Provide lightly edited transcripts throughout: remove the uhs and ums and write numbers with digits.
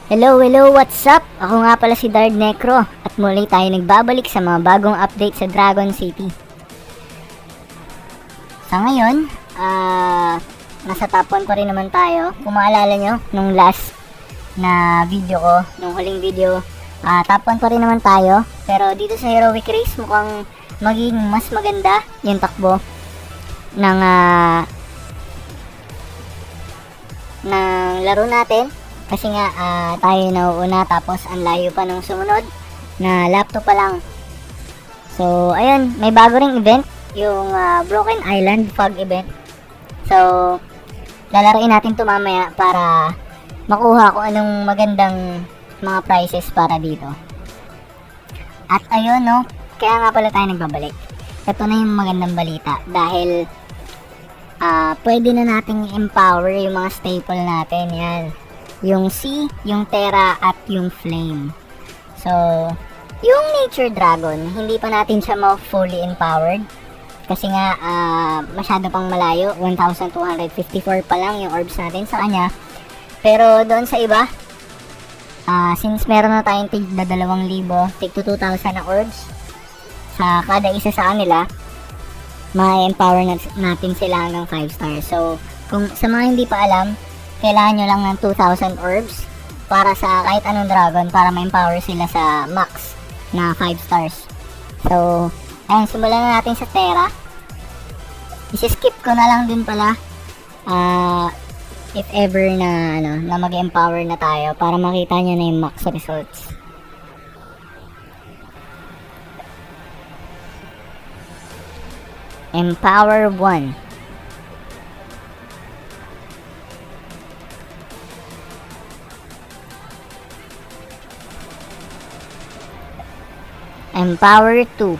Hello, what's up? Ako nga pala si Dard Necro at muli tayo nagbabalik sa mga bagong update sa Dragon City. Sa ngayon, nasa top 1 pa rin naman tayo. Kung maalala nyo, nung last na video ko, nung huling video, top 1 pa rin naman tayo. Pero dito sa Heroic Race, mukhang maging mas maganda yung takbo ng laro natin. Kasi nga, tayo nauuna tapos ang layo pa nung sumunod na laptop pa lang. So, ayun, may bago ring event, yung Broken Island Fog event. So, lalaroin natin ito mamaya para makuha kung anong magandang mga prizes para dito. At ayun, no, kaya nga pala tayo nagbabalik. Ito na yung magandang balita dahil pwede na nating empower yung mga staple natin, yan. Yung Sea, yung Terra, at yung Flame. So, yung Nature Dragon, hindi pa natin siya fully empowered. Kasi nga, masyado pang malayo. 1,254 pa lang yung orbs natin sa kanya. Pero doon sa iba, since meron na tayong tig 2,000, tig 2,000 na orbs sa kada isa sa kanila, ma-empower natin sila hanggang 5 stars. So, kung sa mga hindi pa alam, kailangan nyo lang ng 2,000 orbs para sa kahit anong dragon para ma-empower sila sa max na 5 stars. So, ayun, simulan na natin sa Terra. Isi-skip ko na lang din pala if ever na, na mag-empower na tayo para makita nyo na yung max results. Empower 1. Empower 2.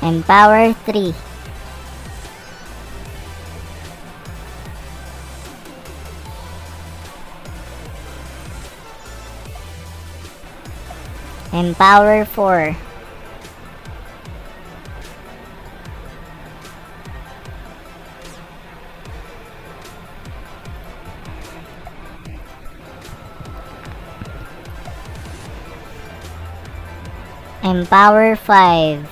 Empower 3. Empower 4. Empower 5.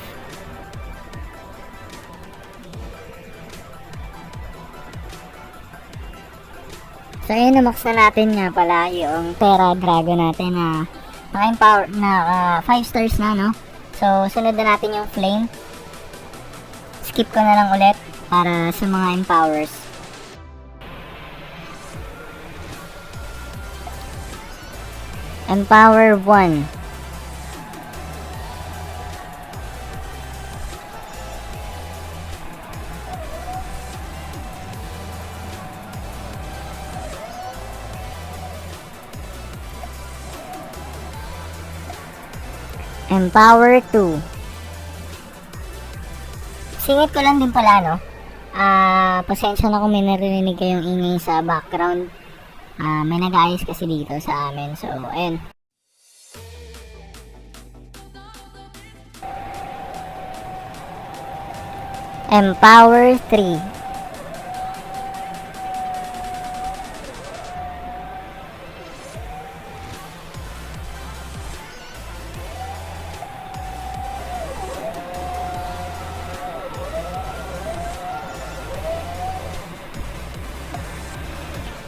So ayun, na-max na natin nga pala yung Terra Dragon natin na naka-empower na 5 stars na, no? So sunod na natin yung Flame. Skip ko na lang ulit para sa mga empowers. Empower 1. Empower 2. Singit ko lang din pala, no? Pasensya na kung may narinig kayong ingay sa background. May nag-ayos kasi dito sa amin. So, ayun. Empower 3.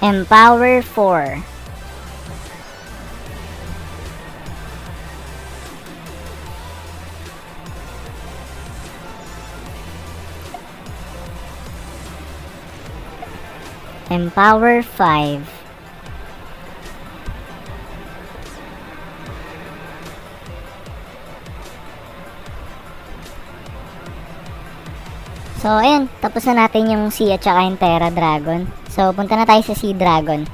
Empower 4. Empower 5. So, ayun. Tapos na natin yung Sea at saka yung Terra Dragon. So, punta na tayo sa Sea Dragon.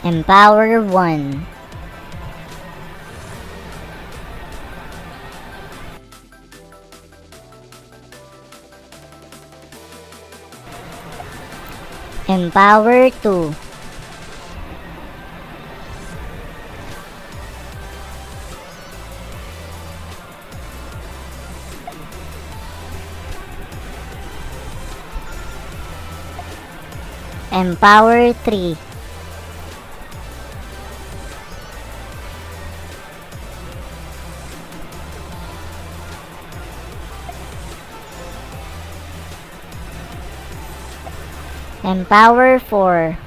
Empower 1. Empower 2. Empower 3. Empower 4.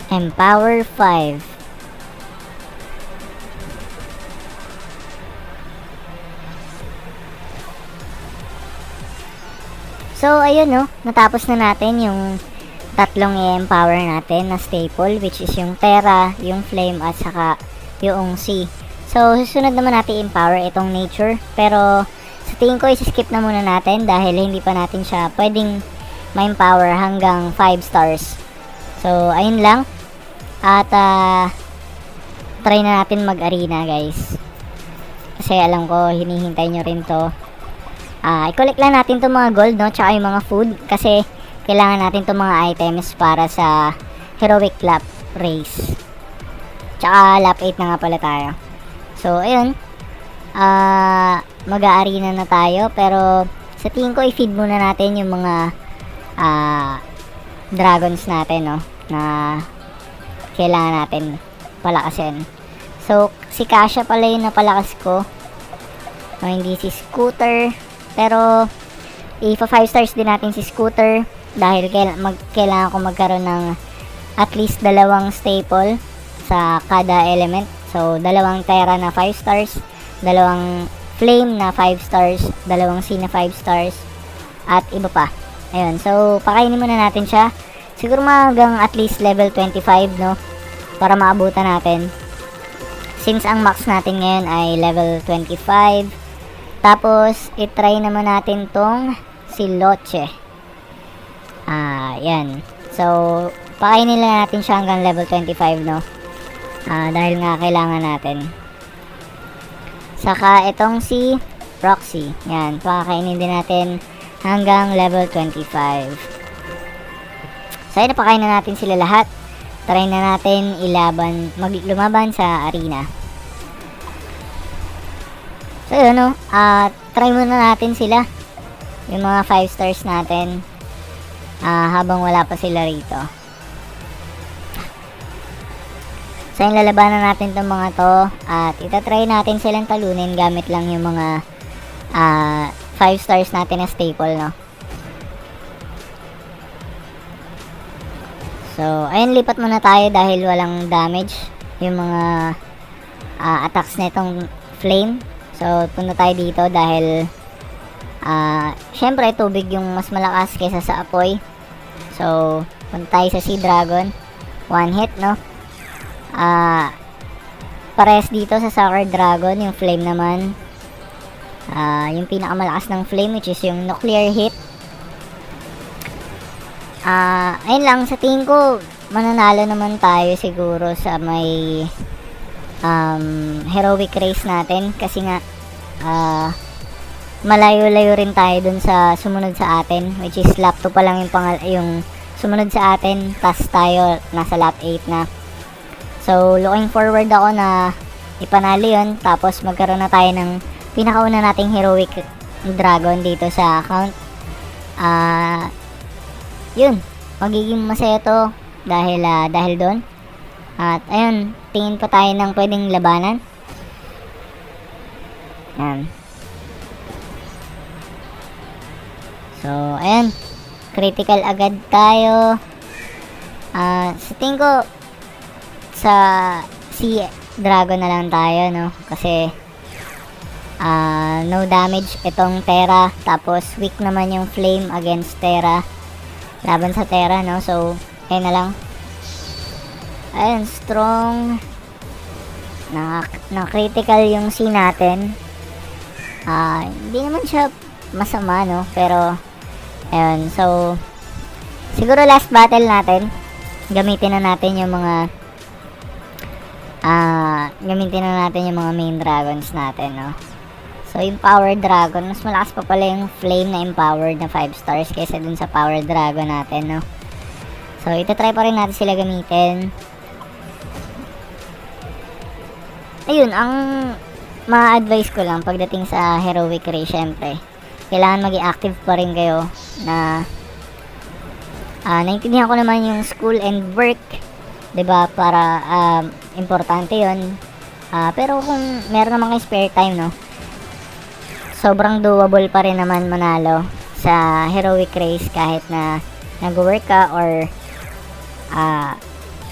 Empower 5. So, ayun no, natapos na natin yung tatlong i-empower natin na staple, which is yung Terra, yung Flame, at saka yung Sea. So, susunod naman natin i-empower itong Nature, pero sa tingin ko isi-skip na muna natin dahil hindi pa natin siya pwedeng ma-empower hanggang 5 stars. So, ayun lang. At try na natin mag-arena, guys. Kasi alam ko, hinihintay nyo rin to. I-collect lang natin itong mga gold, no? Tsaka yung mga food. Kasi kailangan natin itong mga items para sa heroic lap race. Tsaka lap 8 na nga pala tayo. So, ayun. Mag-arena na tayo. Pero sa tingin ko, i-feed muna natin yung mga dragons natin, no? Na kailangan natin palakasin. So, si Kasha pala yung napalakas ko. No, hindi si Scooter. Pero, i-5 stars din natin si Scooter. Dahil kailangan ko magkaroon ng at least 2 staple sa kada element. So, 2 Terra na 5 stars. 2 Flame na 5 stars. 2 Sea na 5 stars. At iba pa. Ayun. So, pakainin muna natin siya. Siguro hanggang at least level 25, no? Para maabutan natin. Since ang max natin ngayon ay level 25. Tapos, itry naman natin tong si Loche. Yan. So, pakainin lang natin siya hanggang level 25, no? Dahil nga kailangan natin. Saka, itong si Roxy. Yan. Pakainin din natin hanggang level 25. So, napakain na natin sila lahat. Try na natin lumaban sa arena. So, yun, no? Try muna natin sila. Yung mga 5 stars natin. Habang wala pa sila rito. So, yung lalabanan natin itong mga to. At itatry natin silang talunin gamit lang yung mga 5 stars natin na staple, no? So, ayun, lipat muna tayo dahil walang damage yung mga attacks na itong flame. So, punta tayo dito dahil syempre, tubig yung mas malakas kaysa sa apoy. So, punta tayo sa Sea Dragon. One hit, no? Pares dito sa Sucker Dragon, yung flame naman. Yung pinakamalakas ng flame, which is yung nuclear hit. Ayun lang, sa tingin ko mananalo naman tayo siguro sa may heroic race natin kasi nga malayo-layo rin tayo dun sa sumunod sa atin, which is lap 2 pa lang yung sumunod sa atin, tas tayo nasa lap 8 na. So, looking forward ako na ipanalo yun, tapos magkaroon na tayo ng pinakauna nating heroic dragon dito sa account. Yun, magiging masaya to dahil doon. At ayun, tingin pa tayo ng pwedeng labanan. Yan. So, ayun, critical agad tayo. Sa tingin ko sa Sea Dragon na lang tayo, no? Kasi no damage itong Terra, tapos weak naman yung Flame against Terra. Laban sa Terra, no? So, ayun na lang. Ayun, strong. Na-critical yung Sea natin. Hindi naman siya masama, no? Pero, ayun. So, siguro last battle natin, gamitin na natin yung mga main dragons natin, no? So, yung Power Dragon, mas malakas pa pala yung Flame na empowered na 5 stars kaysa dun sa Power Dragon natin, no? So, itatry pa rin natin sila gamitin. ayun, ang ma-advise ko lang pagdating sa heroic race, syempre, kailangan maging active pa rin kayo na naintindihan ko naman yung school and work, 'di ba? Para importante 'yon. Pero kung meron naman kayong spare time, no, sobrang doable pa rin naman manalo sa heroic race kahit na nag-work ka or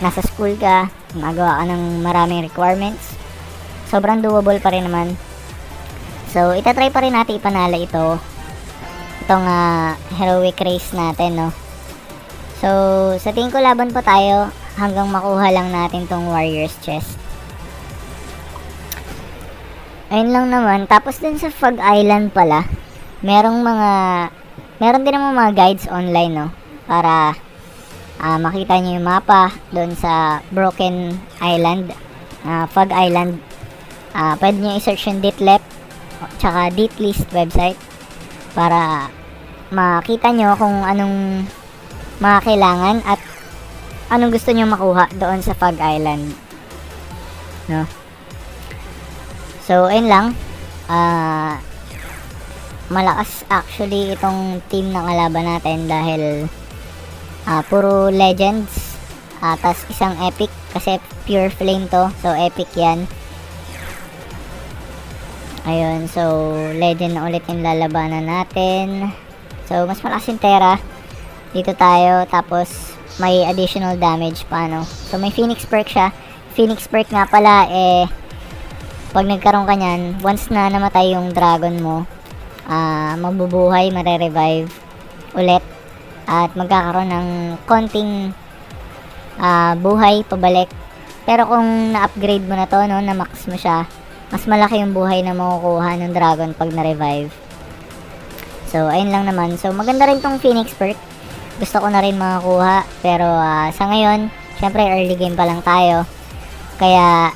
nasa school ka, gumagawa ka ng maraming requirements. Sobrang doable pa rin naman. So, itatry pa rin natin ipanalo itong heroic race natin, no. So, sa tingin ko laban pa tayo hanggang makuha lang natin tong warrior's chest. Ayun lang naman. Tapos din sa Fog Island pala, meron din naman mga guides online, no, para makita nyo yung mapa doon sa Broken Island, Fog Island. Pwede nyo i-search yung DITLEP tsaka DITList website para makita nyo kung anong mga kailangan at anong gusto nyo makuha doon sa Fog Island, no? So, ayun lang. Malakas actually itong team ng kalaban natin dahil puro legends, tas isang epic kasi pure flame to, so epic yan. Ayun, so legend na ulit yung lalabanan natin. So, mas malakas yung Terra. Dito tayo, tapos may additional damage pa, no? So, may Phoenix perk siya. Phoenix perk nga pala, pag nagkaroon ka nyan, once na namatay yung dragon mo, mabubuhay, mare-revive ulit. At magkakaroon ng konting buhay pabalik. Pero kung na-upgrade mo na to, no, na-max mo siya, mas malaki yung buhay na makukuha ng dragon pag na-revive. So, ayun lang naman. So, maganda rin tong Phoenix perk. Gusto ko na rin makakuha. Pero, sa ngayon, syempre early game pa lang tayo. Kaya,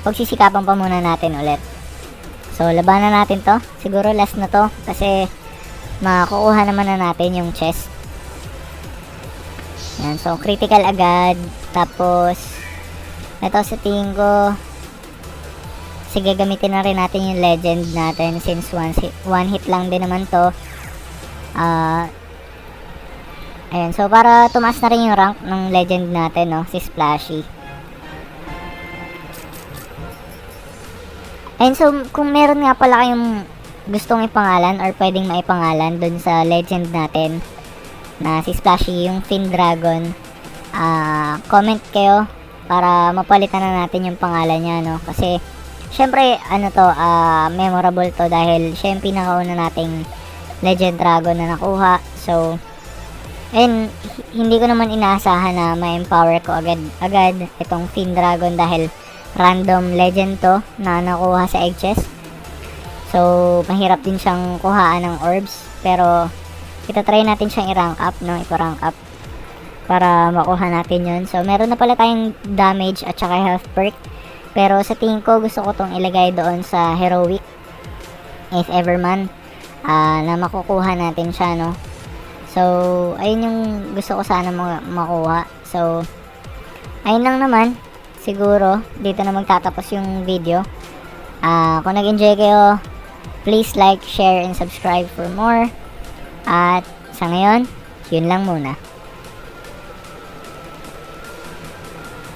pagsisikapan pa muna natin ulit. So, labanan natin to. Siguro last na to. Kasi, makukuha naman na natin yung chest. Yan. So, critical agad. Tapos, ito sa tingin ko, sige, gamitin na rin natin yung legend natin since one hit lang din naman to. Ayan, so para tumaas na rin yung rank ng legend natin, no, si Splashy. Ayan, so kung meron nga pala kayong gustong ipangalan or pwedeng maipangalan dun sa legend natin na si Splashy, yung Fin Dragon, comment kayo para mapalitan na natin yung pangalan niya, no, kasi syempre, memorable to dahil siya yung pinakauna nating Legend Dragon na nakuha. So, and hindi ko naman inaasahan na ma-empower ko agad itong Fin Dragon dahil random legend to na nakuha sa egg chest. So, mahirap din siyang kuhaan ng orbs. Pero, itatry natin siyang i-rank up, no? Ipa-rank up para makuha natin yun. So, meron na pala tayong damage at saka health perk. Pero sa tingin ko, gusto ko tong ilagay doon sa heroic, if ever man, na makukuha natin siya, no? So, ayun yung gusto ko sana makuha. So, ayun lang naman. Siguro, dito na magtatapos yung video. Kung nag-enjoy kayo, please like, share, and subscribe for more. At sa ngayon, yun lang muna.